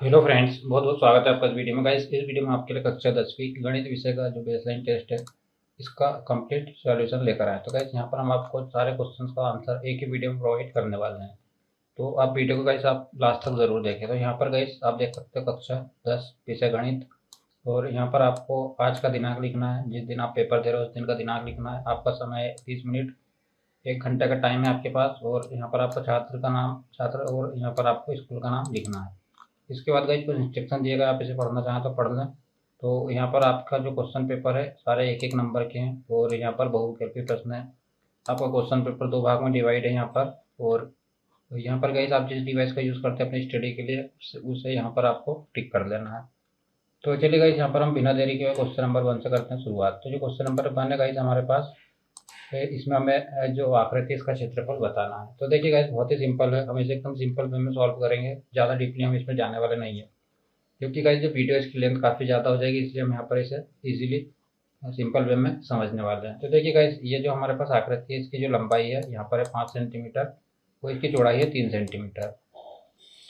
Hello friends, बहुत बहुत स्वागत है आपका इस वीडियो में। गाइस, इस वीडियो में आपके लिए कक्षा 10वीं गणित विषय का जो बेसलाइन टेस्ट है इसका कंप्लीट सॉल्यूशन लेकर आए। तो गाइस, यहाँ पर हम आपको सारे क्वेश्चंस का आंसर एक ही वीडियो में प्रोवाइड करने वाले हैं। तो आप वीडियो को गाइस आप लास्ट तक ज़रूर देखें। तो यहाँ पर गाइस आप देख सकते हो कक्षा 10 विषय गणित। और यहाँ पर आपको आज का दिनांक लिखना है, जिस दिन आप पेपर दे रहे हो उस दिन का दिनांक लिखना है। आपका समय है 30 मिनट, 1 घंटे का टाइम है आपके पास। और यहाँ पर आपको छात्र का नाम, छात्र और यहाँ पर आपको स्कूल का नाम लिखना है। इसके बाद गाइस कुछ इंस्ट्रक्शन दिए गए, आप इसे पढ़ना चाहें तो पढ़ लें। तो यहाँ पर आपका जो क्वेश्चन पेपर है सारे एक एक नंबर के हैं और यहाँ पर बहुविकल्पी प्रश्न है। आपका क्वेश्चन पेपर 2 भाग में डिवाइड है यहाँ पर। और यहाँ पर गाइस आप जिस डिवाइस का यूज़ करते हैं अपनी स्टडी के लिए उसे यहाँ पर आपको टिक कर देना है। तो चलिए गाइस, यहाँ पर हम बिना देरी के क्वेश्चन नंबर 1 से करते हैं शुरुआत। तो जो क्वेश्चन नंबर 1 है गाइस हमारे पास, इसमें हमें जो आकृति इसका क्षेत्रफल बताना है। तो देखिए गाइस, बहुत ही सिंपल है, हम इसे एकदम सिंपल वे में सॉल्व करेंगे। ज़्यादा डीपली हम इसमें जाने वाले नहीं है, क्योंकि गाइस जो वीडियो इसकी लेंथ काफ़ी ज़्यादा हो जाएगी, इसलिए हम यहाँ पर इसे इजीली सिंपल वे में समझने वाले हैं। तो देखिए गाइस, ये जो हमारे पास आकृति है इसकी जो लंबाई है यहाँ पर है 5 सेंटीमीटर और इसकी चौड़ाई है 3 सेंटीमीटर।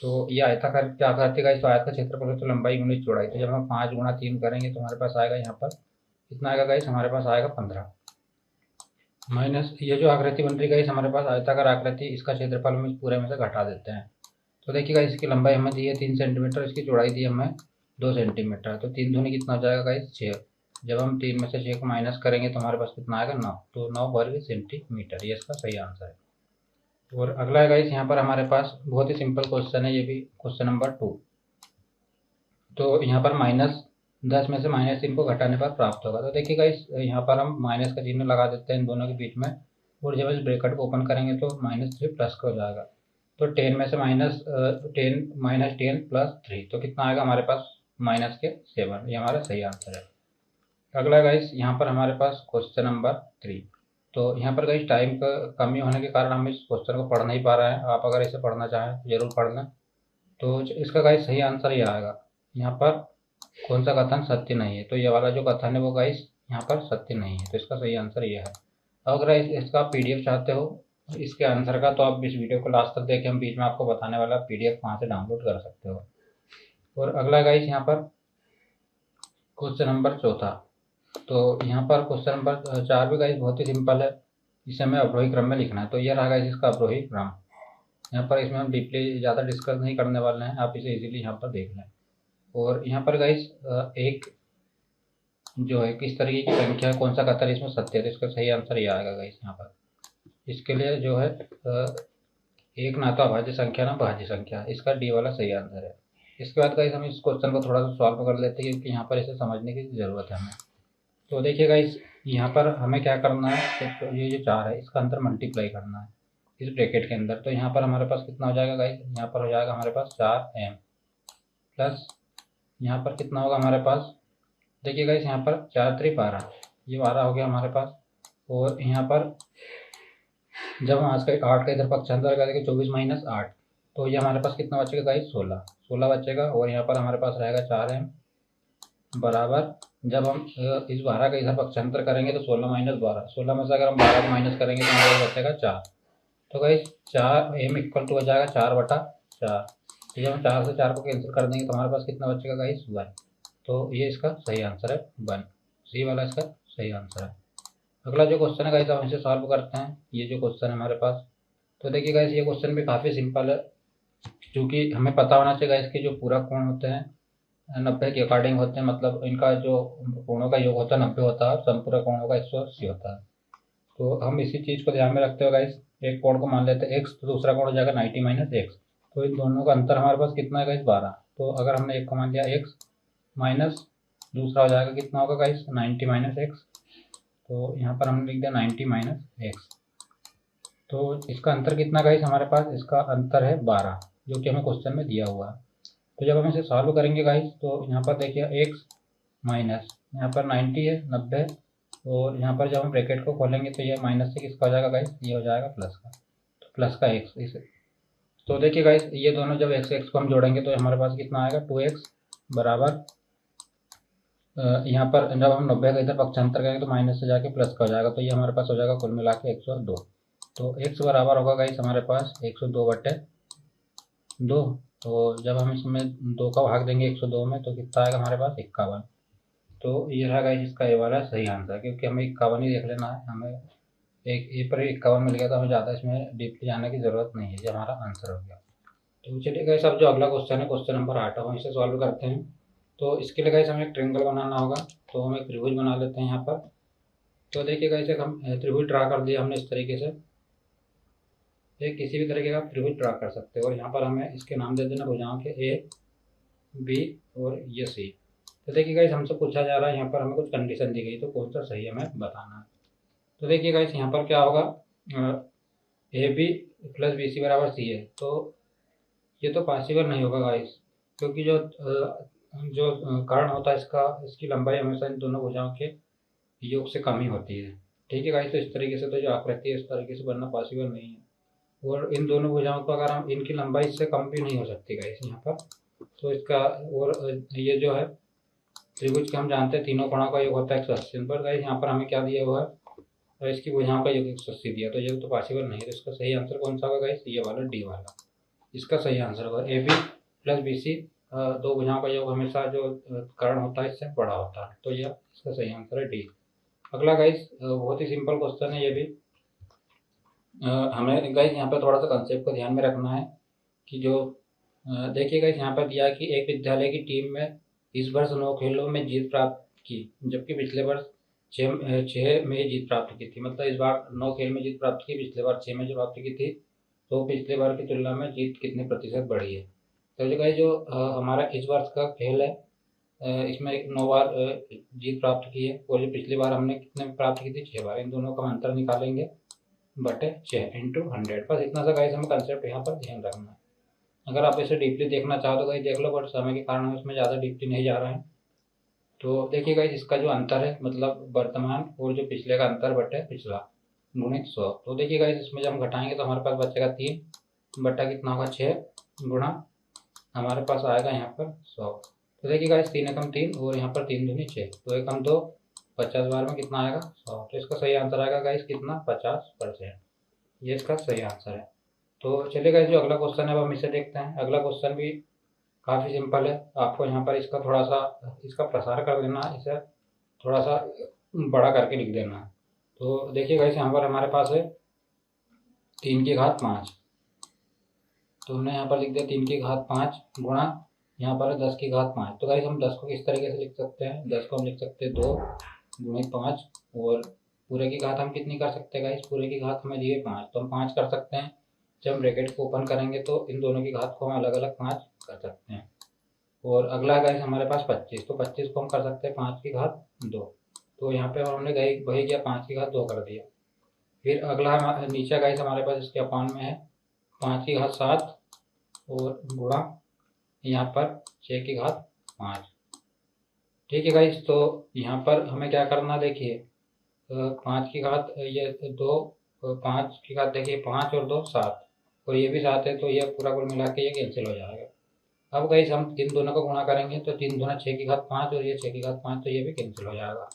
तो ये आयताकार क्या आकृति गाइस, तो आयत का क्षेत्रफल है तो लंबाई गुणित चौड़ाई। तो जब हम 5 गुणा 3 करेंगे तो हमारे पास आएगा यहाँ पर कितना आएगा गाइस, हमारे पास आएगा 15 माइनस ये जो आकृति बन रही गाइस हमारे पास आयताकार आकृति, इसका क्षेत्रफल हम इस पूरे में से घटा देते हैं। तो देखिए गाइस, इसकी लंबाई हमें दी है 3 सेंटीमीटर, इसकी चौड़ाई दी हमें 2 सेंटीमीटर। तो 3 दूनी कितना हो जाएगा गाइस, 6। जब हम 3 में से 6 को माइनस करेंगे तो हमारे पास कितना आएगा, 9। तो 9 वर्ग सेंटीमीटर, ये इसका सही आंसर है। और अगला है गाइस, यहाँ पर हमारे पास बहुत ही सिंपल क्वेश्चन है, ये भी क्वेश्चन नंबर 2। तो यहाँ पर -10 में से -3 को घटाने पर प्राप्त होगा। तो देखिए गाइस, यहाँ पर हम माइनस का चिन्ह लगा देते हैं इन दोनों के बीच में। और जब इस ब्रैकेट को ओपन करेंगे तो -3 प्लस का हो जाएगा। तो 10 में से -10 प्लस 3 तो कितना आएगा हमारे पास, -7। ये हमारा सही आंसर है। अगला गाइस, यहाँ पर हमारे पास क्वेश्चन नंबर 3। तो यहाँ पर गाइस टाइम का कमी होने के कारण हम इस क्वेश्चन को पढ़ नहीं पा रहे हैं। आप अगर इसे पढ़ना चाहें तो जरूर पढ़ लें। तो इसका गाइस सही आंसर ये आएगा। यहाँ पर कौन सा कथन सत्य नहीं है, तो ये वाला जो कथन है वो गाइस यहाँ पर सत्य नहीं है। तो इसका सही आंसर ये है। अगर इसका पीडीएफ चाहते हो इसके आंसर का, तो आप इस वीडियो को लास्ट तक देखें, हम बीच में आपको बताने वाला पीडीएफ वहाँ से डाउनलोड कर सकते हो। और अगला गाइस यहाँ पर क्वेश्चन नंबर 4। तो यहाँ पर क्वेश्चन नंबर 4 भी गाइस बहुत ही सिंपल है, इसे हमें अवरोही क्रम में लिखना है। तो ये रहा गाइस इसका अवरोही क्रम। यहाँ पर इसमें हम डीपली ज़्यादा डिस्कस नहीं करने वाले हैं, आप इसे इजीली यहाँ पर देख लें। और यहाँ पर गाइस एक जो है किस तरीके की संख्या है, कौन सा कथन इसमें सत्य है, तो इसका सही आंसर ये आएगा गाइस। यहाँ पर इसके लिए जो है एक ना तो अभाज्य संख्या ना भाज्य संख्या, इसका डी वाला सही आंसर है। इसके बाद गाइस हम इस क्वेश्चन को थोड़ा सा सॉल्व कर लेते हैं, क्योंकि यहाँ पर इसे समझने की ज़रूरत है हमें। तो देखिए गाइस, यहाँ पर हमें क्या करना है, तो ये जो 4 है इसका अंतर मल्टीप्लाई करना है इस ब्रैकेट के अंदर। तो यहाँ पर हमारे पास कितना हो जाएगा गाइस, यहाँ पर हो जाएगा हमारे पास 4m प्लस यहाँ पर कितना होगा हमारे पास, देखिए गाइस यहाँ पर 4 3 12, ये 12 हो गया हमारे पास। और यहाँ पर जब हम आज का 8 का इधर पक्षांतर करेंगे 24 माइनस 8, तो ये हमारे पास कितना बचेगा गाइस, 16 बचेगा। और यहाँ पर हमारे पास रहेगा 4m बराबर, जब हम इस 12 का इधर पक्षांतर करेंगे तो 16 माइनस 12, 16 में से अगर हम 12 को माइनस करेंगे तो हमारे पास बचेगा 4। तो गाइस 4m इक्वल टू हो जाएगा 4/4। तो जब हम 4 से 4 को कैंसिल कर देंगे तो हमारे पास कितना बचेगा गाइस, 1। तो ये इसका सही आंसर है 1, सी वाला इसका सही आंसर है। अगला जो क्वेश्चन है गाइस हम इसे सॉल्व करते हैं। ये जो क्वेश्चन है हमारे पास, तो देखिए गाइस ये क्वेश्चन भी काफ़ी सिंपल है, क्योंकि हमें पता होना चाहिए गाइस कि जो पूरा कोण होते हैं 90 के अकॉर्डिंग होते हैं, मतलब इनका जो कोणों का योग होता है 90 होता है और संपूर्ण कोणों का 180 होता है। तो हम इसी चीज़ को ध्यान में रखते हुए गाइस एक कोण को मान लेते हैं x, तो दूसरा कोण हो जाएगा 90 माइनस x। तो इन दोनों का अंतर हमारे पास कितना है गाइस, 12। तो अगर हमने एक को मान लिया x माइनस दूसरा हो जाएगा कितना होगा गाइस, 90 माइनस x। तो यहाँ पर हमने लिख दिया 90 माइनस x। तो इसका अंतर कितना गाइस हमारे पास, इसका अंतर है 12, जो कि हमें क्वेश्चन में दिया हुआ है। तो जब हम इसे सॉल्व करेंगे गाइस तो यहाँ पर देखिए x माइनस यहाँ पर 90 है 90, और यहाँ पर जब हम ब्रैकेट को खोलेंगे तो ये माइनस से किसका हो जाएगा गाइस, ये हो जाएगा प्लस का। तो प्लस का x इसे, तो देखिए गाइस ये दोनों जब x को हम जोड़ेंगे तो हमारे पास कितना आएगा, 2x बराबर यहाँ पर जब हम 90 का इधर पक्षांतर करेंगे तो माइनस से जाके प्लस का हो जाएगा। तो ये हमारे पास हो जाएगा कुल मिला के 102। तो x बराबर होगा गाइस हमारे पास 102/2। तो जब हम इसमें 2 का भाग देंगे 102 में तो कितना आएगा हमारे पास 51। तो ये रहा गाइस इसका ये वाला सही आंसर, क्योंकि हमें 51 ही देख लेना है। हमें एक ए पर 51 मिल गया तो हमें ज़्यादा इसमें डीपली जाने की ज़रूरत नहीं है। ये हमारा आंसर हो गया। तो चलिए गाइस अब जो अगला क्वेश्चन है क्वेश्चन नंबर 8 हम इसे सॉल्व करते हैं। तो इसके लिए गाइस हमें एक ट्रायंगल बनाना होगा। तो हम एक त्रिभुज बना लेते हैं यहाँ पर। तो देखिए गाइस एक हम त्रिभुज ड्रा कर दिया हमने इस तरीके से। एक किसी भी तरीके का त्रिभुज ड्रा कर सकते हैं और यहाँ पर हमें इसके नाम दे देना भुजाओं के ए बी और ये सी। तो देखिए गाइस हमसे पूछा जा रहा है यहाँ पर हमें कुछ कंडीशन दी गई, तो कौन सा सही हमें बताना है। तो देखिए गाइस यहाँ पर क्या होगा, A B plus B C बराबर सी है। तो ये तो पॉसिबल नहीं होगा गाइस, क्योंकि जो कारण होता है इसकी लंबाई हमेशा इन दोनों भुजाओं के योग से कम ही होती है। ठीक है गाइस, तो इस तरीके से तो जो आकृति है इस तरीके से बनना पॉसिबल नहीं है। और इन दोनों भुजाओं को अगर हम इनकी लंबाई इससे कम भी नहीं हो सकती गाइस यहाँ पर। तो इसका और ये जो है त्रिभुज के हम जानते हैं तीनों कोणों का योग होता है 180 पर। गाइस यहाँ पर हमें क्या दिया हुआ है और इसकी भुजाओं का योग 180 दिया, तो ये तो पॉसिबल नहीं है। तो इसका सही आंसर कौन सा होगा गाइस, ये वाला डी वाला इसका सही आंसर होगा। A B plus B C दो भुजाओं का योग हमेशा जो कारण होता है इससे बड़ा होता है। तो यह इसका सही आंसर है डी। अगला गाइस बहुत ही सिंपल क्वेश्चन है ये भी। हमें गाइस यहाँ पर थोड़ा सा कंसेप्ट को ध्यान में रखना है कि जो देखिए गाइस यहाँ पर दिया कि एक विद्यालय की टीम में इस वर्ष 9 खेलों में जीत प्राप्त की, जबकि पिछले वर्ष 6 में जीत प्राप्त की थी। मतलब इस बार 9 खेल में जीत प्राप्त की, पिछले बार 6 में जो प्राप्त की थी। तो पिछले बार की तुलना में जीत कितने प्रतिशत बढ़ी है। तो जो गाइस जो हमारा इस वर्ष का खेल है इसमें 9 बार जीत प्राप्त की है और जो पिछली बार हमने कितने प्राप्त की थी 6 बार। इन दोनों का हम अंतर निकालेंगे बटे 6 इंटू 100। बस इतना सा गाइस हमें कंसेप्ट यहाँ पर ध्यान रखना है। अगर आप इसे डीपली देखना चाहो तो गाइस देख लो, बट समय के कारण हम इसमें ज़्यादा डीपली नहीं जा रहे हैं। तो देखिए गाइस इसका जो अंतर है मतलब वर्तमान और जो पिछले का अंतर बटे पिछला गुणित 100। तो देखिए गाइस इसमें जब हम घटाएंगे तो हमारे पास बचेगा 3 बटा कितना होगा 6 गुणा हमारे पास आएगा यहाँ पर 100। तो देखिए गाइस 3 एकम 3 और यहाँ पर 3 दूनी 6, 2 एकम 2, 50 बार में कितना आएगा 100। तो इसका सही आंसर आएगा गाइस कितना 50%। ये इसका सही आंसर है। तो चलिए गाइस जो अगला क्वेश्चन है अब हम इसे देखते हैं। अगला क्वेश्चन भी काफ़ी सिंपल है। आपको यहाँ पर इसका थोड़ा सा इसका प्रसार कर देना है, इसे थोड़ा सा बड़ा करके लिख देना है। तो देखिए गाइस यहाँ पर हमारे पास है 3 की घात 5। तो हमने यहाँ पर लिख दिया 3 की घात 5 गुणा यहाँ पर है 10 की घात 5। तो गाइस हम 10 को किस तरीके से लिख सकते हैं, 10 को हम लिख सकते हैं 2 गुणित 5 और पूरे की घात हम कितनी कर सकते हैं गाइस, पूरे की घात हमें दी है 5 तो हम 5 कर सकते हैं। जब हम ब्रैकेट को ओपन करेंगे तो इन दोनों की घात को हम अलग अलग 5 कर सकते हैं। और अगला गाइस हमारे पास 25, तो 25 को हम कर सकते हैं 5 की घात 2। तो यहाँ पे हमने वही किया 5 की घात 2 कर दिया। फिर अगला नीचे गाइस हमारे पास इसके अपान में है 5 की घात 7 और गुणा यहाँ पर 6 की घात 5। ठीक है गाइस, तो यहाँ पर हमें क्या करना देखिए 5 की घात ये 2 5 की घात देखिए 5 और 2 7 और ये भी 7 है, तो ये पूरा कुल मिला के ये कैंसिल हो जाएगा। अब गाइस हम इन दोनों को गुणा करेंगे तो 3 दूना 6 की घात 5 और ये 6 की घात 5, तो ये भी कैंसिल हो जाएगा।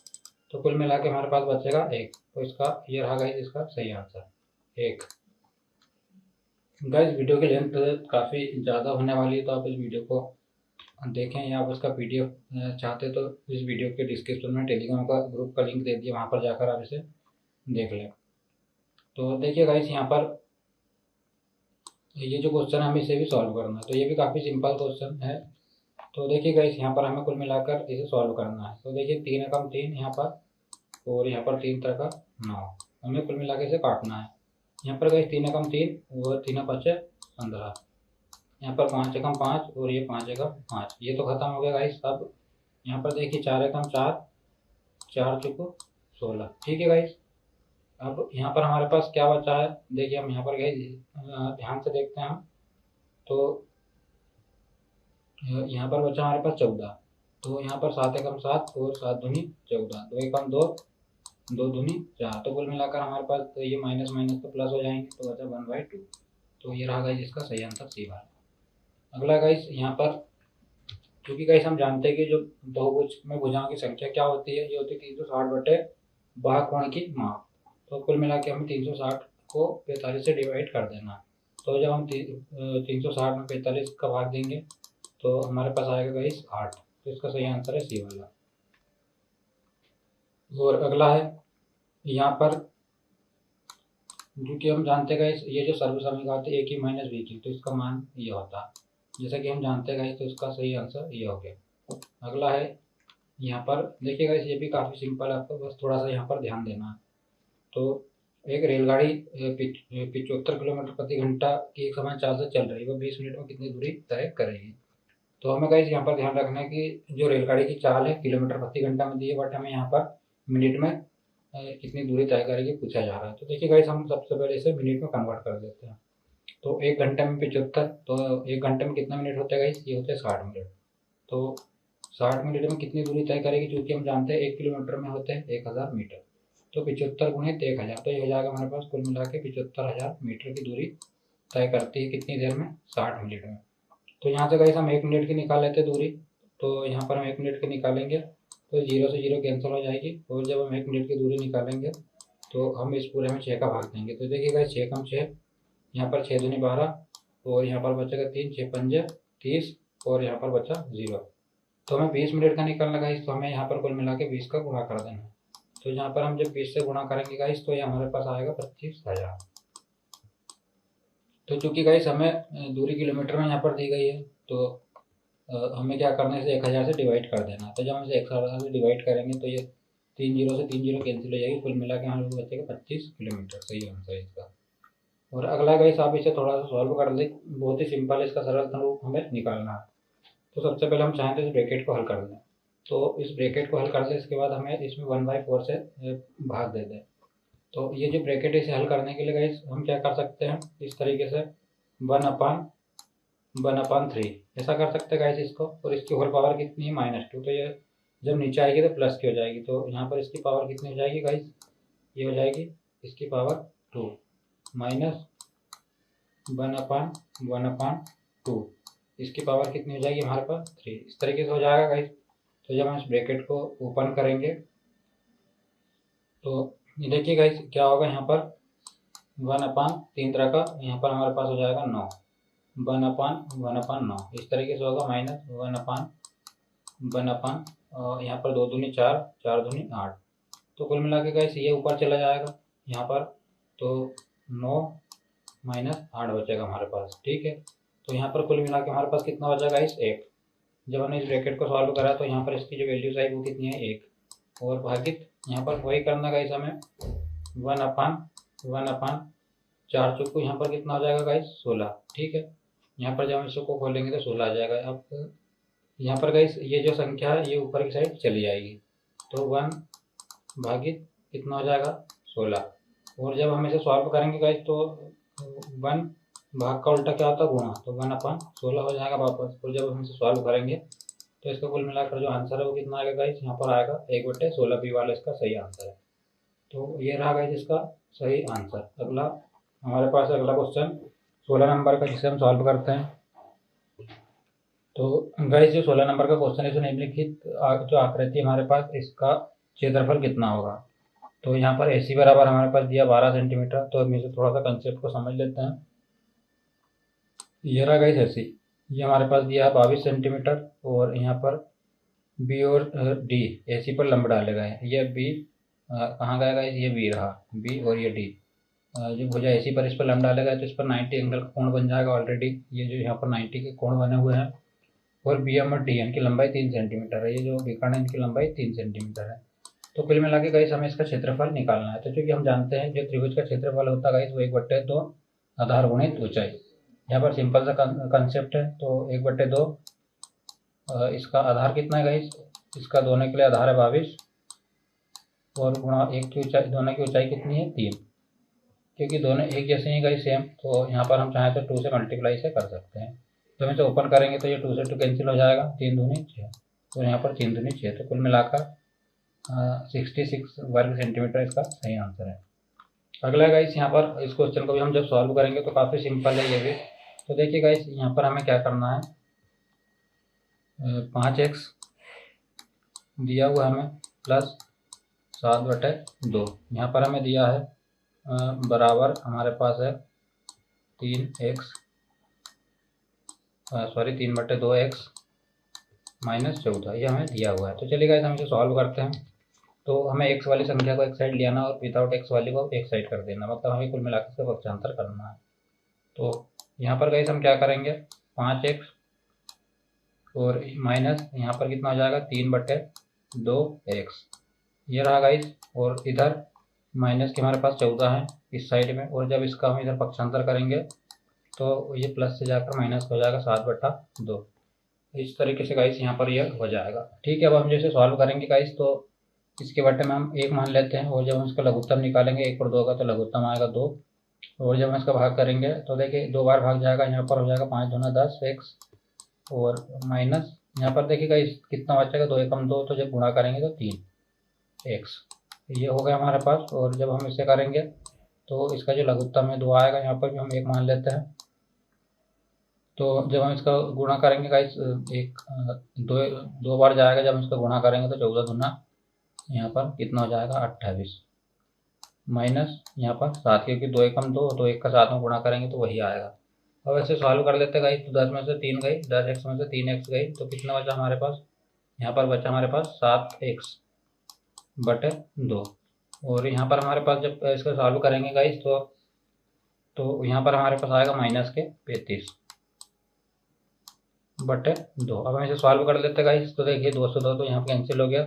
तो कुल मिला के हमारे पास बचेगा 1। तो इसका ये रहा गाइस इसका सही आंसर 1। गाइस वीडियो की लेंथ काफ़ी ज़्यादा होने वाली है, तो आप इस वीडियो को देखें या आप उसका PDF चाहते तो इस वीडियो के डिस्क्रिप्शन में टेलीग्राम का ग्रुप का लिंक दे दिया, वहाँ पर जाकर आप इसे देख लें। तो देखिए गाइस यहाँ पर ये जो क्वेश्चन है हमें इसे भी सॉल्व करना है। तो ये भी काफ़ी सिंपल क्वेश्चन है। तो देखिए गाइस यहाँ पर हमें कुल मिलाकर इसे सॉल्व करना है। तो देखिए 3 एकम 3 यहाँ पर और यहाँ पर 3 तरह का 9, हमें कुल मिला के इसे काटना है। यहाँ पर गाइस 3 एकम 3 और 3 5 15, यहाँ पर 5 एकम 5 और ये 5 एकम 5, ये तो खत्म हो गया गाइस। अब यहाँ पर देखिए 4 एकम 4, 4 चुको 16। ठीक है गाइस, अब यहाँ पर हमारे पास क्या बचा है देखिए हम यहाँ पर गए ध्यान से देखते हैं हम। तो यहाँ पर बचा हमारे पास 14। तो यहाँ पर 7 एकम 7 और 7 दूनी 14, 2 एकम 2, 2 दूनी 4। तो कुल मिलाकर हमारे पास तो ये माइनस माइनस तो प्लस हो जाएंगे, तो बचा 1/2। तो ये रहा गाइस इसका सही आंसर सी बार। अगला गाइस यहाँ पर क्योंकि गाइस हम जानते हैं कि जो बहुभुज में भुजाओं की संख्या क्या होती है, ये होती है 360 बटे बाह्य कोण की माप। तो कुल मिला के हमें 360 को 45 से डिवाइड कर देना। तो जब हम 360 में 45 का भाग देंगे तो हमारे पास आएगा गाइस 8। तो इसका सही आंसर है सी वाला। और अगला है यहाँ पर, जो कि हम जानते हैं गाइस ये जो सर्वसमीकरण होते हैं ए की माइनस बी की, तो इसका मान ये होता है जैसा कि हम जानते हैं गाइस, तो इसका सही आंसर ये हो गया। अगला है यहाँ पर देखिए गाइस, ये भी काफ़ी सिंपल है, आपको बस थोड़ा सा यहाँ पर ध्यान देना है। तो एक रेलगाड़ी 75 किलोमीटर प्रति घंटा की एक समय चाल से चल रही है, वो 20 मिनट में कितनी दूरी तय करेगी। तो हमें गाइस यहाँ पर ध्यान रखना है कि जो रेलगाड़ी की चाल है किलोमीटर प्रति घंटा में दी है, बट हमें यहाँ पर मिनट में कितनी दूरी तय करेगी पूछा जा रहा है। तो देखिए गाइस, हम सबसे पहले इसे मिनट में कन्वर्ट कर देते हैं। तो 1 घंटे में 75, तो 1 घंटे में कितना मिनट होता है गाइस, ये होते हैं 60 मिनट। तो 60 मिनट में कितनी दूरी तय करेगी, क्योंकि हम जानते हैं 1 किलोमीटर में होते हैं 1000 मीटर। तो 75 गुणित 1000, तो ये हो जाएगा हमारे पास कुल मिला के 75,000 मीटर की दूरी तय करती है कितनी देर में, 60 मिनट में। तो यहाँ से गाइस हम 1 मिनट की निकाल लेते दूरी, तो यहाँ पर हम 1 मिनट की निकालेंगे तो 0 से 0 कैंसिल हो जाएगी। और जब हम 1 मिनट की दूरी निकालेंगे तो हम इस पूरे में 6 का भाग देंगे। तो देखिए गाइस 6 कम 6, यहाँ पर 6 दूनी 12, और यहाँ पर बचेगा 3, 6 पंजे 30, और यहाँ पर बचा 0। तो हमें 20 मिनट का निकालना गाइस, तो हमें यहाँ पर कुल मिला के 20 का गुणा कर देना है। तो यहाँ पर हम जब 20 से गुणा करेंगे गाइस, तो ये हमारे पास आएगा 25,000। तो चूँकि गाइस हमें दूरी किलोमीटर में यहाँ पर दी गई है, तो हमें क्या करना है, इसे 1000 से डिवाइड कर देना। तो जब हम इसे 1000 से डिवाइड करेंगे तो ये 3 जीरो से 3 जीरो कैंसिल हो जाएगी, कुल मिला के हमारे पास बचेगा 25 किलोमीटर। सही आंसर है इसका। और अगला गाइस, आप इसे थोड़ा सा सॉल्व कर ले, बहुत ही सिंपल है, इसका सरल रूप हमें निकालना है। तो सबसे पहले हम चाहें तो इस ब्रैकेट को हल कर दें। तो इस ब्रैकेट को हल कर लें, इसके बाद हमें इसमें 1/4 से भाग दे दें। तो ये जो ब्रैकेट है इसे हल करने के लिए गाइस हम क्या कर सकते हैं, इस तरीके से 1/3 ऐसा कर सकते हैं गाइस इसको। और इसकी होल पावर कितनी है, -2। तो ये जब नीचे आएगी तो प्लस की हो जाएगी। तो यहाँ पर इसकी पावर कितनी हो जाएगी गाइस, ये हो जाएगी इसकी पावर 2 माइनस 1/2, इसकी पावर कितनी हो जाएगी हमारे पास 3। इस तरीके से हो जाएगा गाइस। तो जब हम इस ब्रैकेट को ओपन करेंगे तो ये देखिए गाइस क्या होगा, यहाँ पर 1/3 तरह का यहाँ पर हमारे पास हो जाएगा 9, 1/9 इस तरीके से होगा, माइनस 1/1 और यहाँ पर 2 दूनी 4, 4 दूनी 8। तो कुल मिला के गाइस ये ऊपर चला जाएगा यहाँ पर, तो 9 माइनस 8 बचेगा हमारे पास। ठीक है, तो यहाँ पर कुल मिला के हमारे पास कितना बचेगा गाइस 1। जब हमने इस ब्रैकेट को सॉल्व करा तो यहाँ पर इसकी जो वैल्यूज आई वो कितनी है 1, और भागित यहाँ पर वही करना गाइस हमें 1/4 चुको यहाँ पर कितना हो जाएगा गाइस 16। ठीक है, यहाँ पर जब हम इसको खोलेंगे तो 16 आ जाएगा। अब यहाँ पर गाइस ये जो संख्या है ये ऊपर की साइड चली जाएगी, तो 1 भागित कितना हो जाएगा 16। और जब हम इसे सॉल्व करेंगे गाइस तो 1 भाग का उल्टा क्या होता है, गुणा। तो 1/16 हो जाएगा वापस। और जब हम इसे सॉल्व करेंगे तो इसका कुल मिलाकर जो आंसर है वो कितना आएगा गाइस, यहाँ पर आएगा 1/16 बी वाला इसका सही आंसर है। तो ये रहा गाइस इसका सही आंसर। अगला हमारे पास अगला क्वेश्चन 16 नंबर का, जिसे हम सॉल्व करते हैं। तो गाइस जो 16 नंबर का क्वेश्चन है, जो निम्नलिखित जो आकृति हमारे पास, इसका क्षेत्रफल कितना होगा। तो यहाँ पर AC बराबर हमारे पास दिया 12 सेंटीमीटर। तो हम इसे थोड़ा सा कंसेप्ट को समझ लेते हैं। ये रहा गाइस AC, ये हमारे पास दिया है 22 सेंटीमीटर, और यहाँ पर B और D AC पर लंब डाले गए हैं। ये B कहाँ गया गाइस, ये B रहा B, और ये D जो भुजा AC पर इस पर लंब डाले गए तो इस पर 90 एंगल का कोण बन जाएगा ऑलरेडी। ये जो यहाँ पर 90 के कोण बने हुए हैं। और BM और DN की लंबाई 3 सेंटीमीटर है, ये जो विकर्ण है इनकी लंबाई 3 सेंटीमीटर है। तो कुल मिला के गाइस हमें इसका क्षेत्रफल निकालना है। तो चूँकि हम जानते हैं जो त्रिभुज का क्षेत्रफल होता है गाइस वो 1/2 आधार गुणित ऊंचाई। यहाँ पर सिंपल सा कंसेप्ट है। तो 1/2 इसका आधार कितना है गाइस, इसका दोनों के लिए आधार है 22, और गुणा 1 की ऊंचाई, दोनों की ऊंचाई कितनी है 3, क्योंकि दोनों एक जैसे ही गाइस सेम। तो यहाँ पर हम चाहें तो 2 से मल्टीप्लाई से कर सकते हैं। तो हम इसे ओपन करेंगे तो ये 2 से 2 कैंसिल हो जाएगा, 3 दूनी 6, और यहाँ पर 3 दूनी 6। तो कुल मिलाकर 66 वर्ग सेंटीमीटर इसका सही आंसर है। अगला गाइस यहाँ पर इस क्वेश्चन को भी हम जब सॉल्व करेंगे तो काफ़ी सिंपल है ये भी। तो देखिए गाइस यहाँ पर हमें क्या करना है, 5x दिया हुआ हमें प्लस 7/2, यहाँ पर हमें दिया है बराबर हमारे पास है 3x सॉरी 3/2x -14 ये हमें दिया हुआ है। तो चलिए गाइस हम इसे सॉल्व करते हैं। तो हमें x वाली संख्या को एक साइड ले आना और विदाउट x वाली को एक साइड कर देना, मतलब हमें कुल मिलाकर इसका पक्षांतर करना है। तो यहाँ पर गाइस हम क्या करेंगे, 5x और माइनस यहाँ पर कितना हो जाएगा 3/2x ये रहा गाइस, और इधर माइनस के हमारे पास 14 है इस साइड में, और जब इसका हम इधर पक्षांतर करेंगे तो ये प्लस से जाकर माइनस हो जाएगा 7/2। इस तरीके से गाइस यहाँ पर यह हो जाएगा। ठीक है, अब हम जैसे सॉल्व करेंगे गाइस तो इसके बटे में हम 1 मान लेते हैं, और जब हम इसका लघुत्तम निकालेंगे 1 और 2 का तो लघुत्तम आएगा 2, और जब हम इसका भाग करेंगे तो देखिए 2 बार भाग जाएगा, यहाँ पर हो जाएगा 5 दूना 10x और माइनस यहाँ पर देखिएगा इस कितना बचेगा 2 एकम 2, तो जब गुणा करेंगे तो 3x ये हो गया हमारे पास। और जब हम इसे करेंगे तो इसका जो लघुत्तम है 2 आएगा, यहाँ पर भी हम 1 मान लेते हैं। तो जब हम इसका गुणा करेंगे गाइस दो बार जाएगा, जब हम इसका गुणा करेंगे तो 14 दूना यहाँ पर कितना हो जाएगा 28 माइनस यहाँ पर 7, क्योंकि 2 एकम 2 तो 1 का 7 में गुणा करेंगे तो वही आएगा। अब ऐसे सॉल्व कर लेते गाइस, तो 10 में से 3 गई, 10x में से 3x गई, तो कितना बचा हमारे पास, यहाँ पर बचा हमारे पास 7x/2। और यहाँ पर हमारे पास जब इसको सॉल्व करेंगे गाइस तो यहाँ पर हमारे पास आएगा -35/2। अब हम इसे सॉल्व कर लेते गाइस, तो देखिए 2 से 2 तो यहाँ पर कैंसिल हो गया,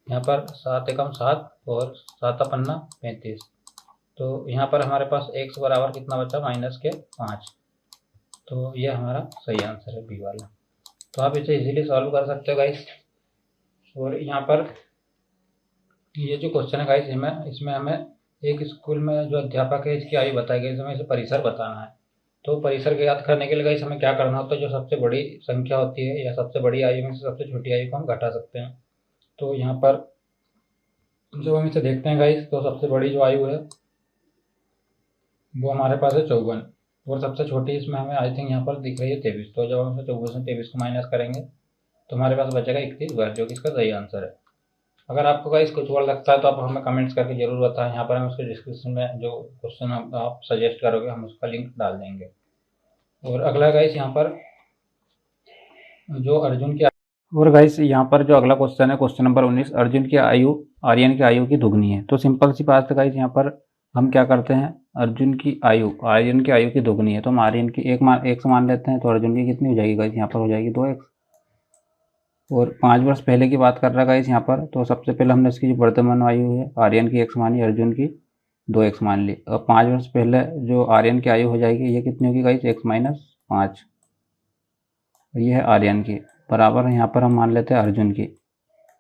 यहाँ पर 7 एकम 7 और 7 पन्ना 35, तो यहाँ पर हमारे पास x बराबर कितना बचा -5। तो ये हमारा सही आंसर है बी वाला। तो आप इसे इजीली सॉल्व कर सकते हो गाइस। और यहाँ पर ये जो क्वेश्चन है गाइस इसमें हमें एक स्कूल में जो अध्यापक है इसकी आयु बताई गई, हमें इसे परिसर बताना है। तो परिसर के याद करने के लिए गाइस हमें क्या करना होता है, जो सबसे बड़ी संख्या होती है या सबसे बड़ी आयु में से सबसे छोटी आयु को हम घटा सकते हैं। तो यहाँ पर जब हम इसे देखते हैं गाइस तो सबसे बड़ी जो आयु है वो हमारे पास है 54, और सबसे छोटी इसमें हमें आई थिंक यहाँ पर दिख रही है 23। तो जब हम 24 में 23 को माइनस करेंगे तो हमारे पास बचेगा 31 वर्ष, जो कि इसका सही आंसर है। अगर आपको गाइस कुछ और लगता है तो आप हमें कमेंट्स करके जरूर बताएं, यहाँ पर हम उसके डिस्क्रिप्शन में जो क्वेश्चन आप सजेस्ट करोगे हम उसका लिंक डाल देंगे। और अगला गाइस यहाँ पर जो अर्जुन की और गाइस यहाँ पर जो अगला क्वेश्चन है क्वेश्चन नंबर 19, अर्जुन की आयु आर्यन की आयु की दुगनी है। तो सिंपल सी बात है गाइस, यहाँ पर हम क्या करते हैं, अर्जुन की आयु आर्यन की आयु की दुगनी है तो हम आर्यन की एक मान लेते हैं, तो अर्जुन की कितनी हो जाएगी गाइस, यहाँ पर हो जाएगी 2x। और 5 वर्ष पहले की बात कर रहा है गाइस यहाँ पर, तो सबसे पहले हमने इसकी जो वर्तमान आयु है आर्यन की x मानी, अर्जुन की 2x मान ली। अब 5 वर्ष पहले जो आर्यन की आयु हो जाएगी ये कितनी होगी गाइस, x - 5, ये है आर्यन की, बराबर यहाँ पर हम मान लेते हैं अर्जुन की।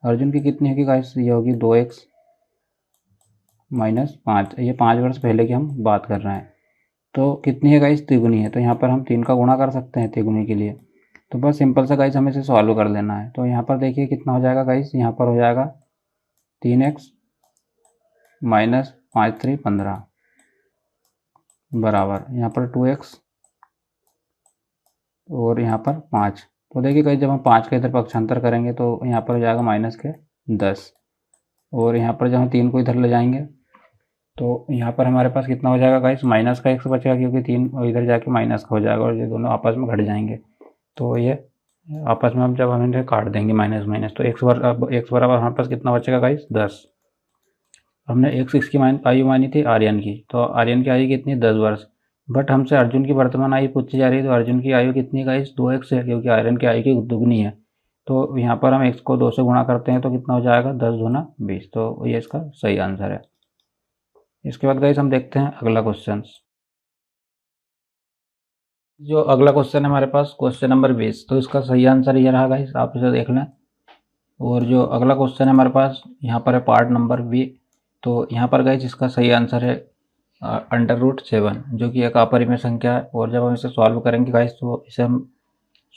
अर्जुन की कितनी होगी गाइस, ये होगी 2x - 5, ये 5 वर्ष पहले की हम बात कर रहे हैं। तो कितनी है गाइस, तिगुनी है, तो यहाँ पर हम 3 का गुणा कर सकते हैं तिगुनी के लिए। तो बस सिंपल सा गाइस हमें इसे सॉल्व कर लेना है। तो यहाँ पर देखिए कितना हो जाएगा गाइस, यहाँ पर हो जाएगा 3x - 5 3 15 बराबर यहाँ पर 2x और यहाँ पर 5। तो देखिए गाइस जब हम 5 का इधर पक्षांतर करेंगे तो यहाँ पर हो जाएगा -10, और यहाँ पर जब हम 3 को इधर ले जाएंगे तो यहाँ पर हमारे पास कितना हो जाएगा गाइस, माइनस का x बचेगा, क्योंकि 3 इधर जाके माइनस का हो जाएगा और ये दोनों आपस में घट जाएंगे। तो ये आपस में जब हम इन्हें काट देंगे माइनस, तो x बराबर हमारे पास कितना बचेगा गाइस, 10। हमने x की आयु मानी थी आर्यन की, तो आर्यन की आयु कितनी, 10 वर्ष। बट हमसे अर्जुन की वर्तमान आयु पूछी जा रही है, तो अर्जुन की आयु कितनी गाइस, 2x है, क्योंकि आर्यन की आयु की दुगनी है। तो यहाँ पर हम x को 2 से गुणा करते हैं तो कितना हो जाएगा, 10 दूना 20, तो ये इसका सही आंसर है। इसके बाद गाइस हम देखते हैं अगला क्वेश्चन। जो अगला क्वेश्चन है हमारे पास क्वेश्चन नंबर 20, तो इसका सही आंसर ये रहा गाइस, आप इसे देख लें। और जो अगला क्वेश्चन है हमारे पास यहाँ पर है पार्ट नंबर बी, तो यहाँ पर गाइस इसका सही आंसर है √7, जो कि एक अपरिमेय संख्या है। और जब हम इसे सॉल्व करेंगे गाइस तो इसे हम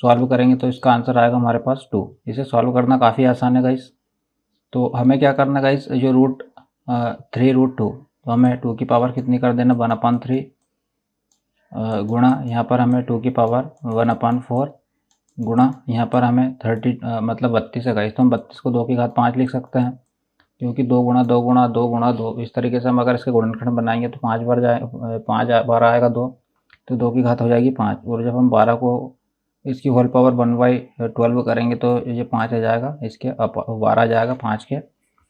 सॉल्व करेंगे तो इसका आंसर आएगा हमारे पास 2। इसे सॉल्व करना काफ़ी आसान है गाइस। तो हमें क्या करना गाइस, जो √3 √2, तो हमें 2 की पावर कितनी कर देना, 1/3 गुणा यहाँ पर हमें 2 की पावर 1/4 गुणा यहाँ पर हमें 30 मतलब 32 है गाइस, तो हम 32 को 2 की घात 5 लिख सकते हैं, क्योंकि 2 गुणा 2 गुणा 2 गुणा 2 इस तरीके से हम अगर इसके गुणनखंड बनाएंगे तो 5 बार आएगा 2, तो 2 की घात हो जाएगी 5। और जब हम 12 को इसकी होल पावर 1/12 करेंगे तो ये 5 आ जाएगा, इसके 12 आ जाएगा 5 के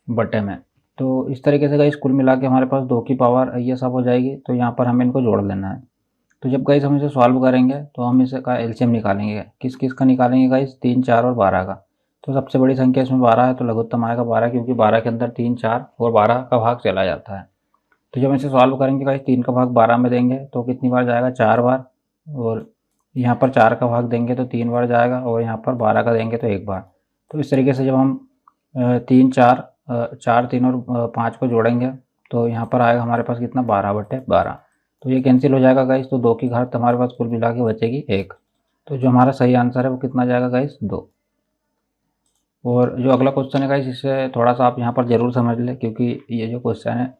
बटे में। तो इस तरीके से गाइस कुल मिला के हमारे पास 2 की पावर ये सब हो जाएगी। तो यहाँ पर हमें इनको जोड़ लेना है। तो जब गाइस हम इसे सॉल्व करेंगे तो हम इसे का एलसीएम निकालेंगे। किस किस का निकालेंगे गाइस? 3, 4 और 12 का। तो सबसे बड़ी संख्या इसमें 12 है, तो लघुत्तम आएगा 12, क्योंकि 12 के अंदर 3, 4 और 12 का भाग चला जाता है। तो जब हम इसे सॉल्व करेंगे गाइस 3 का भाग 12 में देंगे तो कितनी बार जाएगा? 4 बार। और यहाँ पर 4 का भाग देंगे तो 3 बार जाएगा, और यहाँ पर 12 का देंगे तो 1 बार। तो इस तरीके से जब हम 3, 4, 4, 3 और 5 को जोड़ेंगे तो यहाँ पर आएगा हमारे पास कितना? 12/12। तो ये कैंसिल हो जाएगा गाइस। तो 2 की घात हमारे पास कुल मिला के बचेगी 1। तो जो हमारा सही आंसर है वो कितना जाएगा गाइस? 2। और जो अगला क्वेश्चन है गाइस, इसे थोड़ा सा आप यहाँ पर ज़रूर समझ लें, क्योंकि ये जो क्वेश्चन है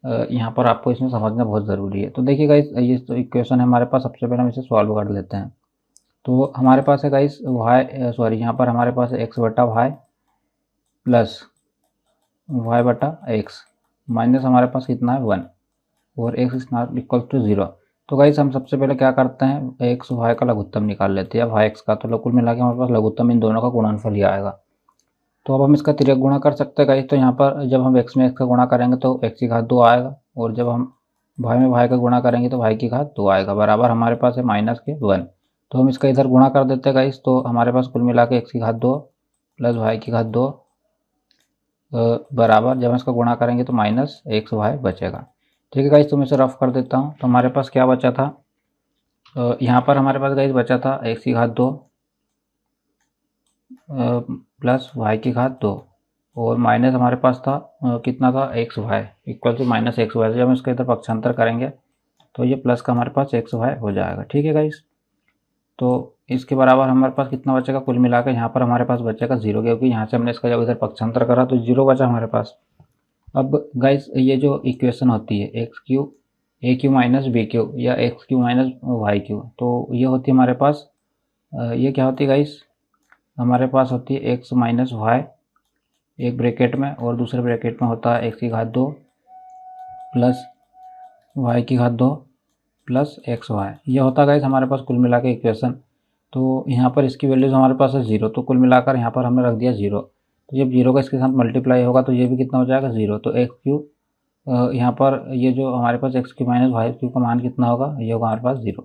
यहाँ पर आपको इसमें समझना बहुत ज़रूरी है। तो देखिए गाइस, ये तो इक्वेशन है हमारे पास। सबसे पहले हम इसे सॉल्व कर लेते हैं। तो हमारे पास है गाइस यहाँ पर हमारे पास x बटा वाई प्लस y बटा x माइनस हमारे पास कितना है? 1, और x is not equal to 0। तो गाइस हम सबसे पहले क्या करते हैं? x y का लघुत्तम निकाल लेते हैं, y x का। तो कुल मिला के हमारे पास लघुत्तम इन दोनों का गुणनफल ही आएगा। तो अब हम इसका तिर्यक गुणा कर सकते हैं गाइस। तो यहाँ पर जब हम x में x का गुणा करेंगे तो x की घात 2 आएगा, और जब हम y में y का गुणा करेंगे तो y की घात 2 आएगा, बराबर हमारे पास है माइनस के 1। तो हम इसका इधर गुणा कर देते हैं गाइस। तो हमारे पास कुल मिला के x की घात 2 प्लस y की घात 2 बराबर, जब हम इसका गुणा करेंगे तो माइनस xy बचेगा। ठीक है गाइस, तो मैं इसे रफ कर देता हूँ। तो हमारे पास क्या बचा था? यहाँ पर हमारे पास गाइस बचा था x की घात 2 प्लस y की घात 2, और माइनस हमारे पास था कितना था? xy equal to minus xy। जब हम इसका इधर पक्षांतर करेंगे तो ये प्लस का हमारे पास xy हो जाएगा। ठीक है गाइस, तो इसके बराबर हमारे पास कितना बचेगा? कुल मिलाकर यहाँ पर हमारे पास बचेगा 0, क्योंकि यहाँ से हमने इसका जब इधर पक्षांतर करा तो 0 बचा हमारे पास। अब गाइस ये जो इक्वेशन होती है a cube minus b cube या x Q minus Y cube, तो ये होती है हमारे पास ये क्या होती है गाइस? हमारे पास होती है एक्स माइनस वाई एक ब्रैकेट में, और दूसरे ब्रैकेट में होता है एक्स की घात 2 प्लस वाई की घात 2 प्लस एक्स वाई। ये होता है गाइस हमारे पास कुल मिला के इक्वेशन। तो यहाँ पर इसकी वैल्यूज हमारे पास है 0, तो कुल मिलाकर यहाँ पर हमने रख दिया 0। तो जब 0 का इसके साथ मल्टीप्लाई होगा तो ये भी कितना हो जाएगा? 0। तो एक्स क्यू यहाँ पर ये जो हमारे पास X Q minus Y Q का मान कितना होगा? ये होगा हमारे पास 0।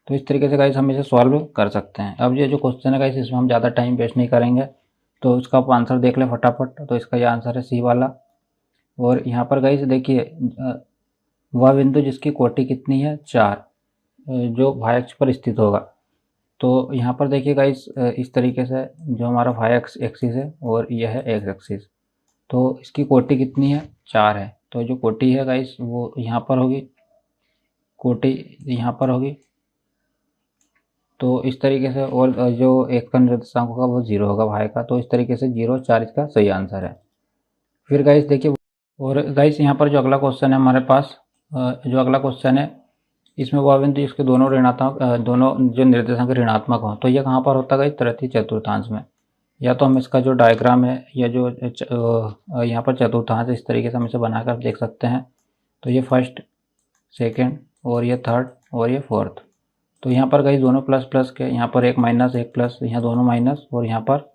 तो इस तरीके से गाइस हम इसे सॉल्व कर सकते हैं। अब ये जो क्वेश्चन है गाइस, इसमें हम ज़्यादा टाइम वेस्ट नहीं करेंगे, तो इसका आप आंसर देख लें फटाफट। तो इसका ये आंसर है सी वाला। और यहाँ पर गाइस देखिए, वह बिंदु जिसकी कोटि कितनी है? 4, जो वाई अक्ष पर स्थित होगा। तो यहाँ पर देखिए गाइस, इस तरीके से जो हमारा वाई एक्सिस है और यह है एक्स एक्सिस, तो इसकी कोटि कितनी है? 4 है। तो जो कोटि है गाइस वो यहाँ पर होगी, कोटि यहाँ पर होगी। तो इस तरीके से, और जो एक का निर्देशांक होगा वो 0 होगा वाई का। तो इस तरीके से 0, 4 इसका सही आंसर है। फिर गाइस देखिए, और गाइस यहाँ पर जो अगला क्वेश्चन है हमारे पास, जो अगला क्वेश्चन है इसमें वह बिंदु इसके दोनों ऋणात्मक दोनों जो निर्देशांक ऋणात्मक हो, तो ये कहाँ पर होता है गाइस? तृतीय चतुर्थांश में। या तो हम इसका जो डायग्राम है या जो यहाँ पर चतुर्थांश इस तरीके से हम इसे बनाकर देख सकते हैं। तो ये फर्स्ट, सेकेंड, और ये थर्ड, और ये फोर्थ। तो यहाँ पर गाइस दोनों प्लस प्लस के, यहाँ पर एक माइनस एक प्लस, यहाँ दोनों माइनस, और यहाँ पर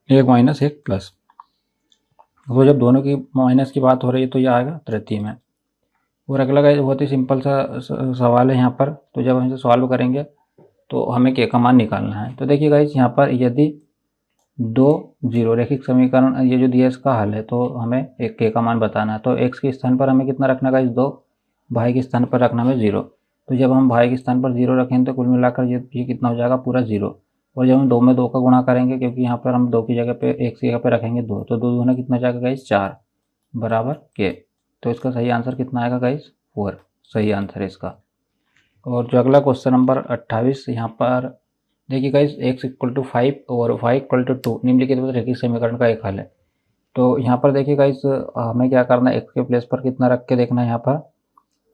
एक माइनस एक प्लस। तो जब दोनों की माइनस की बात हो रही है तो ये आएगा तृतीय में। और अगला गाइस बहुत ही सिंपल सा सवाल है यहाँ पर। तो जब हम इसे सॉल्व करेंगे तो हमें के का मान निकालना है। तो देखिए गाइस, यहाँ पर यदि 2 0 रैखिक समीकरण ये जो दिया इसका हल है, तो हमें एक के का मान बताना है। तो एक्स के स्थान पर हमें कितना रखना गाइस? 2, भाई के स्थान पर रखना हमें 0। तो जब हम भाई के स्थान पर 0 रखेंगे तो कुल मिलाकर ये कितना हो जाएगा? पूरा 0। और जब हम 2 में 2 का गुणा करेंगे, क्योंकि यहाँ पर हम 2 की जगह पे एक्स की जगह पे रखेंगे 2, तो 2 दूना कितना जाएगा गाइस? 4 बराबर के। तो इसका सही आंसर कितना आएगा गाइस? 4 सही आंसर है इसका। और जो अगला क्वेश्चन नंबर 28, यहाँ पर देखिए गाइस, x इक्वल टू 5 और y इक्वल टू 2 निम्नलिखित रैखिक समीकरण का एक हल है। तो यहाँ पर देखिए गाइस, हमें क्या करना है? x के प्लेस पर कितना रख के देखना है? यहाँ पर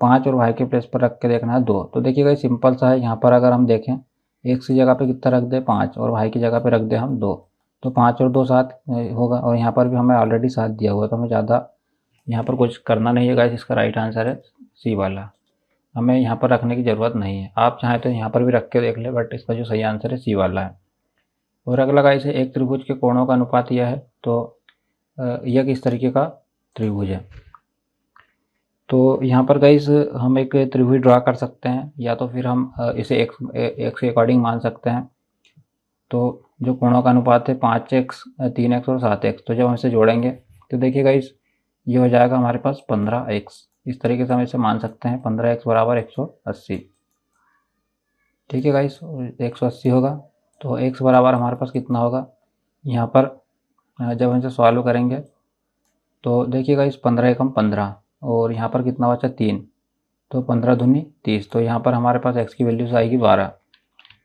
5 और y के प्लेस पर रख के देखना है 2। तो देखिए गाइस सिंपल सा है। यहाँ पर अगर हम देखें, x की जगह पे कितना रख दे? 5, और y की जगह पे रख दे हम 2। तो 5 और 2 7 होगा, और यहाँ पर भी हमें ऑलरेडी 7 दिया हुआ है, तो हमें ज़्यादा यहाँ पर कुछ करना नहीं है गाइस। इसका राइट आंसर है सी वाला। हमें यहाँ पर रखने की ज़रूरत नहीं है। आप चाहें तो यहाँ पर भी रख के देख ले, बट इसका जो सही आंसर है सी वाला है। और अगला गाइस है एक त्रिभुज के कोणों का अनुपात यह है। तो यह किस तरीके का त्रिभुज है। तो यहाँ पर गाइस हम एक त्रिभुज ड्रा कर सकते हैं, या तो फिर हम इसे एक्स के अकॉर्डिंग मान सकते हैं। तो जो कोणों का अनुपात है 5x 3x और 7x, तो जब हम इसे जोड़ेंगे तो देखिए गाइस ये हो जाएगा हमारे पास 15x। इस तरीके से हम इसे मान सकते हैं 15x बराबर 180। ठीक है गाइस, 180 होगा। तो x बराबर हमारे पास कितना होगा यहाँ पर जब हम इसे सॉल्व करेंगे तो देखिएगा इस 15 एकम 15 और यहाँ पर कितना बचा 3, तो 15 दूनी 30। तो यहाँ पर हमारे पास x की वैल्यूज आएगी 12।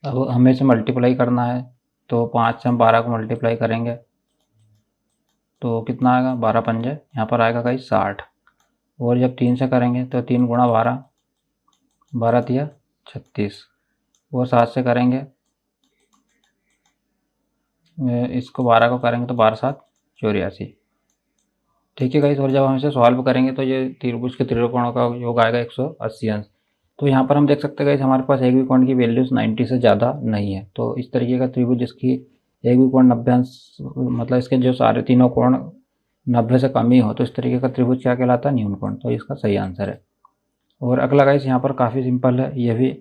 अब हमें इसे मल्टीप्लाई करना है, तो 5 से हम 12 को मल्टीप्लाई करेंगे तो कितना आएगा 12 पंजे, यहाँ पर आएगा गाइस 60। और जब 3 से करेंगे तो 3 गुणा 12, 12 तिया 36। और 7 से करेंगे, इसको 12 को करेंगे तो 12 7 84। ठीक है गाइस, और जब हम इसे सॉल्व करेंगे तो ये त्रिभुज के त्रिकोणों का योग आएगा 180 अंश। तो यहाँ पर हम देख सकते हैं गाइस हमारे पास एक भी कोण की वैल्यूज 90 से ज़्यादा नहीं है। तो इस तरीके का त्रिभुज जिसकी एक भी कोण 90 अंश, मतलब इसके जो सारे तीनों कोण 90 से कम ही हो, तो इस तरीके का त्रिभुज क्या कहलाता है, न्यून कोण। तो इसका सही आंसर है। और अगला गाइस यहाँ पर काफ़ी सिंपल है ये भी।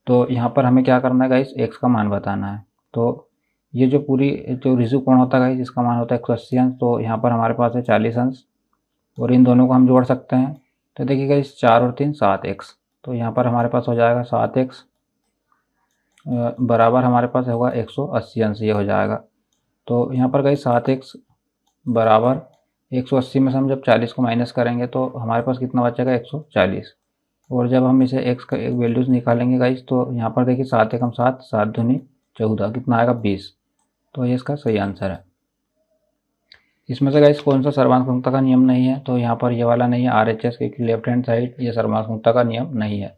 तो यहाँ पर हमें क्या करना है गाइस, एक्स का मान बताना है। तो ये जो पूरी जो रिजु कोण होता है गाइस, इसका मान होता है 180 अंश। तो यहाँ पर हमारे पास है 40 अंश, और इन दोनों को हम जोड़ सकते हैं। तो देखिएगा इस 4 और 3 7x। तो यहाँ पर हमारे पास हो जाएगा 7x बराबर हमारे पास होगा 180 अंश, ये हो जाएगा। तो यहाँ पर गाइस 7x बराबर 180 में से हम जब 40 को माइनस करेंगे तो हमारे पास कितना बचेगा 140। और जब हम इसे x का एक वैल्यूज़ निकालेंगे गाइस, तो यहाँ पर देखिए 7 एकम 7, 7 दूनी 14, कितना आएगा 20। तो ये इसका सही आंसर है। इसमें से गाइस कौन सा सर्वांशमुखता का नियम नहीं है, तो यहाँ पर ये वाला नहीं है RHS, क्योंकि लेफ्ट हैंड साइड ये सर्वांशमुखता का नियम नहीं है।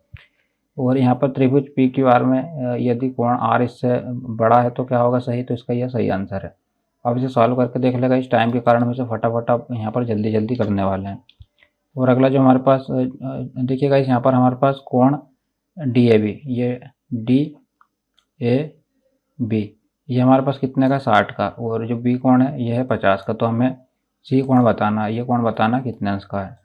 और यहाँ पर त्रिभुज PQR में यदि कोण R इससे बड़ा है तो क्या होगा सही, तो इसका यह सही आंसर है। अब इसे सॉल्व करके देख लेगा, इस टाइम के कारण हम इसे फटाफट यहाँ पर जल्दी जल्दी करने वाले हैं। और अगला जो हमारे पास देखिएगा इस यहाँ पर हमारे पास कोण DAB, ये DAB ये हमारे पास कितने का 60 का, और जो B कोण है ये है 50 का। तो हमें C कोण बताना, ये कोण बताना कितने अंश का है।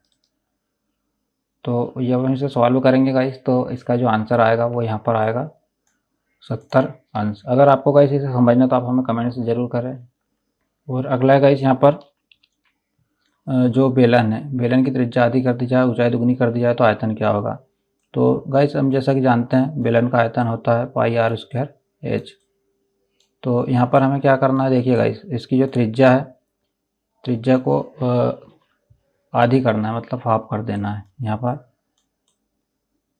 तो जब हम इसे सॉल्व करेंगे गाइस तो इसका जो आंसर आएगा वो यहाँ पर आएगा 70 अंश। अगर आपको गाइस इसे समझना तो आप हमें कमेंट से ज़रूर करें। और अगला है गाइस यहाँ पर जो बेलन है, बेलन की त्रिज्या आधी कर दी जाए, ऊंचाई दुगनी कर दी जाए तो आयतन क्या होगा। तो गाइस हम जैसा कि जानते हैं बेलन का आयतन होता है पाई r स्क्वायर h। तो यहाँ पर हमें क्या करना है, देखिए गाइस इसकी जो त्रिज्या है, त्रिज्या को आधी करना है, मतलब हाफ कर देना है यहाँ पर,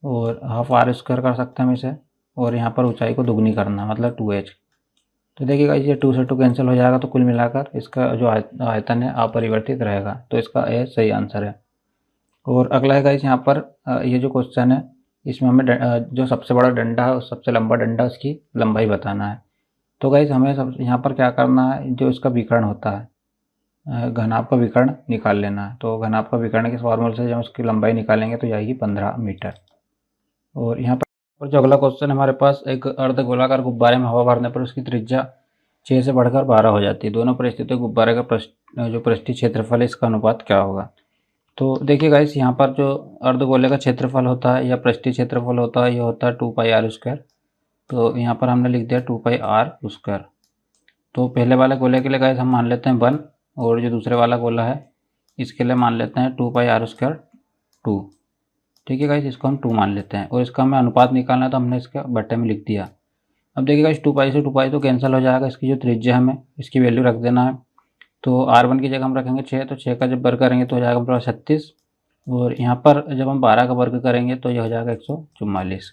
और हाफ r स्क्वायर कर सकते हैं हम इसे। और यहाँ पर ऊंचाई को दुगनी करना है, मतलब 2h। तो देखिए गाइस ये 2 से 2 कैंसिल हो जाएगा, तो कुल मिलाकर इसका जो आयतन है अपरिवर्तित रहेगा। तो इसका ए सही आंसर है। और अगला है गाइस यहाँ पर ये जो क्वेश्चन है इसमें हमें जो सबसे बड़ा डंडा है, सबसे लंबा डंडा, उसकी लंबाई बताना है। तो गाइस हमें सब यहाँ पर क्या करना है, जो इसका विकर्ण होता है घनाभ का विकर्ण निकाल लेना है। तो घनाभ का विकर्ण के फॉर्मूले से जब उसकी लंबाई निकालेंगे तो जाएगी 15 मीटर। और यहाँ पर जो अगला क्वेश्चन हमारे पास, एक अर्धगोलाकार गुब्बारे में हवा भरने पर उसकी त्रिज्या 6 से बढ़कर 12 हो जाती है। दोनों परिस्थितियों गुब्बारे का जो पृष्ठीय क्षेत्रफल है इसका अनुपात क्या होगा। तो देखिए गाइस यहाँ पर जो अर्धगोले का क्षेत्रफल होता है या पृष्ठीय क्षेत्रफल होता है, ये होता है 2 पाई r स्क्वायर। तो यहाँ पर हमने लिख दिया 2 पाई r स्क्वायर। तो पहले वाले गोले के लिए गाइस हम मान लेते हैं 1, और जो दूसरे वाला गोला है इसके लिए मान लेते हैं 2 पाई r स्क्वायर 2। ठीक है गाइस, इसको हम 2 मान लेते हैं। और इसका हमें अनुपात निकालना है तो हमने इसका बट्टे में लिख दिया। अब देखिएगा इस 2 पाई से 2 पाई तो कैंसिल हो जाएगा। इसकी जो त्रिज्या हमें इसकी वैल्यू रख देना है। तो r1 की जगह हम रखेंगे 6, तो 6 का जब वर्ग करेंगे तो हो जाएगा हमारे पास 36। और यहाँ पर जब हम 12 का वर्ग करेंगे तो यह हो जाएगा 144।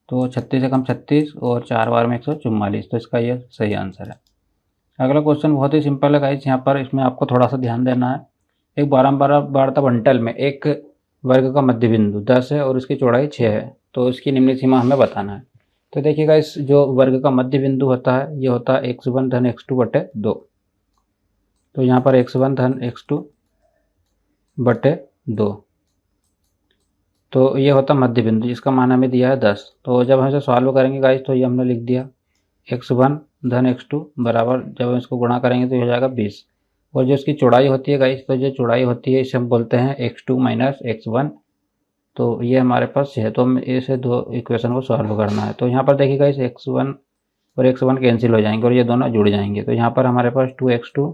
तो 36 से कम 36 और 4 बार में 144। तो इसका यह सही आंसर है। अगला क्वेश्चन बहुत ही सिंपल है गाइस, यहाँ पर इसमें आपको थोड़ा सा ध्यान देना है। एक 12 बंटल में एक वर्ग का मध्य बिंदु 10 है और उसकी चौड़ाई 6 है। तो इसकी निम्न सीमा हमें बताना है। तो देखिएगा इस जो वर्ग का मध्य बिंदु होता है ये होता है x1 धन x2 बटे 2। तो यहाँ पर x1 धन x2 बटे 2। तो ये होता मध्य बिंदु, जिसका मान हमें दिया है 10। तो जब हम इसे सॉल्व करेंगे गाइस, तो ये हमने लिख दिया x1 धन x2 बराबर, जब हम इसको गुणा करेंगे तो ये हो जाएगा 20। और जो इसकी चौड़ाई होती है गाइस, तो जो चौड़ाई होती है इसे हम बोलते हैं x2 माइनस x1। तो ये हमारे पास है, तो हमें इसे दो इक्वेशन को सॉल्व करना है। तो यहाँ पर देखिए गाइस, x1 और x1 कैंसिल हो जाएंगे और ये दोनों जुड़ जाएंगे। तो यहाँ पर हमारे पास 2x2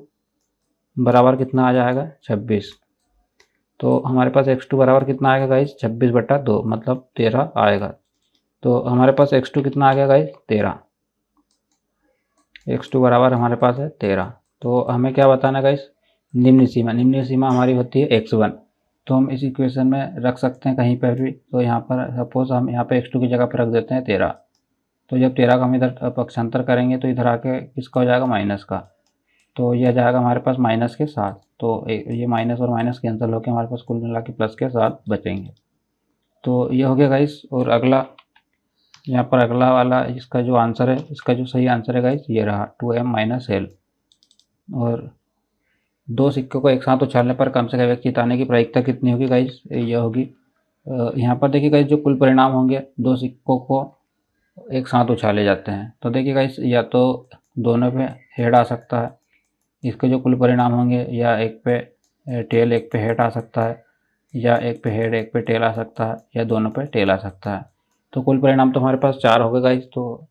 बराबर कितना आ जाएगा 26। तो हमारे पास x2 बराबर कितना आएगा गाइस 26/2, मतलब 13 आएगा। तो हमारे पास x2 कितना आ गया गाइस 13। x2 बराबर हमारे पास है 13। तो हमें क्या बताना गाइस, निम्न सीमा हमारी होती है x1। तो हम इस इक्वेशन में रख सकते हैं कहीं पर भी। तो यहाँ पर सपोज हम यहाँ पे x2 की जगह पर रख देते हैं 13। तो जब 13 का हम इधर पक्षांतर करेंगे तो इधर आके किसका हो जाएगा माइनस का। तो यह जाएगा हमारे पास माइनस के 7। तो ये माइनस और माइनस कैंसिल होकर हमारे पास कुल मिला के प्लस के 7 बचेंगे। तो ये हो गया गाइस। और अगला, यहाँ पर अगला वाला इसका जो आंसर है, इसका जो सही आंसर है गाइस ये रहा 2m-l। और दो सिक्कों को एक साथ उछालने पर कम से कम एक चिताने की प्रायिकता कितनी होगी गाइस, ये होगी यहाँ पर देखिए गाइस, जो कुल परिणाम होंगे दो सिक्कों को एक साथ उछाले जाते हैं। तो देखिए गाइस, या तो दोनों पे हेड आ सकता है, इसके जो कुल परिणाम होंगे, या एक पे टेल एक पे हेड आ सकता है, या एक पे हेड एक पे टेल आ सकता है, या दोनों पे टेल आ सकता है। तो कुल परिणाम तो हमारे पास 4 हो गए गाइस। तो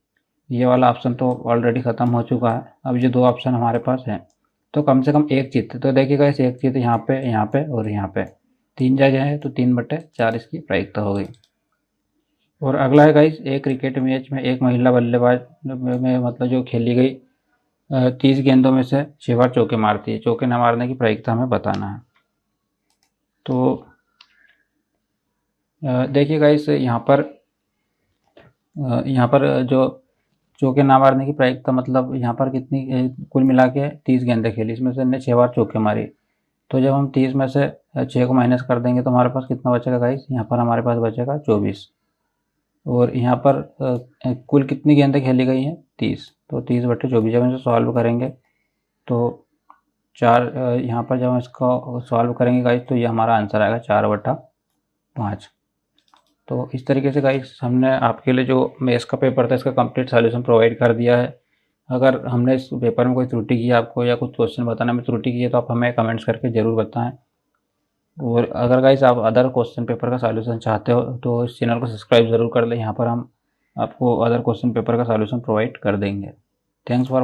ये वाला ऑप्शन तो ऑलरेडी ख़त्म हो चुका है। अब ये दो ऑप्शन हमारे पास हैं, तो कम से कम एक चित्त। तो देखिए गाइस, एक चित्त यहाँ पे और यहाँ पे 3 जगह है, तो 3/4 इसकी प्रायिकता हो गई। और अगला है गाइस, एक क्रिकेट मैच में एक महिला बल्लेबाज में मतलब जो खेली गई 30 गेंदों में से 6 बार चौके मारती है। चौके न मारने की प्रायिकता हमें बताना है। तो देखिए गाइस, यहाँ पर जो चौके ना मारने की प्रायिकता, मतलब यहाँ पर कितनी कुल मिला के 30 गेंदें खेली, इसमें से इन्हें 6 बार चौके मारी। तो जब हम 30 में से 6 को माइनस कर देंगे तो हमारे पास कितना बचेगा गाइस, यहाँ पर हमारे पास बचेगा 24। और यहाँ पर कुल कितनी गेंदें खेली गई हैं 30। तो 30/24 जब हम इसे सॉल्व करेंगे तो 4, यहाँ पर जब हम इसको सॉल्व करेंगे गाइस तो ये हमारा आंसर आएगा 4/5। तो इस तरीके से गाइस हमने आपके लिए जो मैथ्स का पेपर था इसका कंप्लीट सॉल्यूशन प्रोवाइड कर दिया है। अगर हमने इस पेपर में कोई त्रुटि की आपको, या कुछ क्वेश्चन बताने में त्रुटि की है, तो आप हमें कमेंट्स करके ज़रूर बताएं। और अगर गाइस आप अदर क्वेश्चन पेपर का सॉल्यूशन चाहते हो तो इस चैनल को सब्सक्राइब ज़रूर कर लें। यहाँ पर हम आपको अदर क्वेश्चन पेपर का सॉल्यूशन प्रोवाइड कर देंगे। Thanks for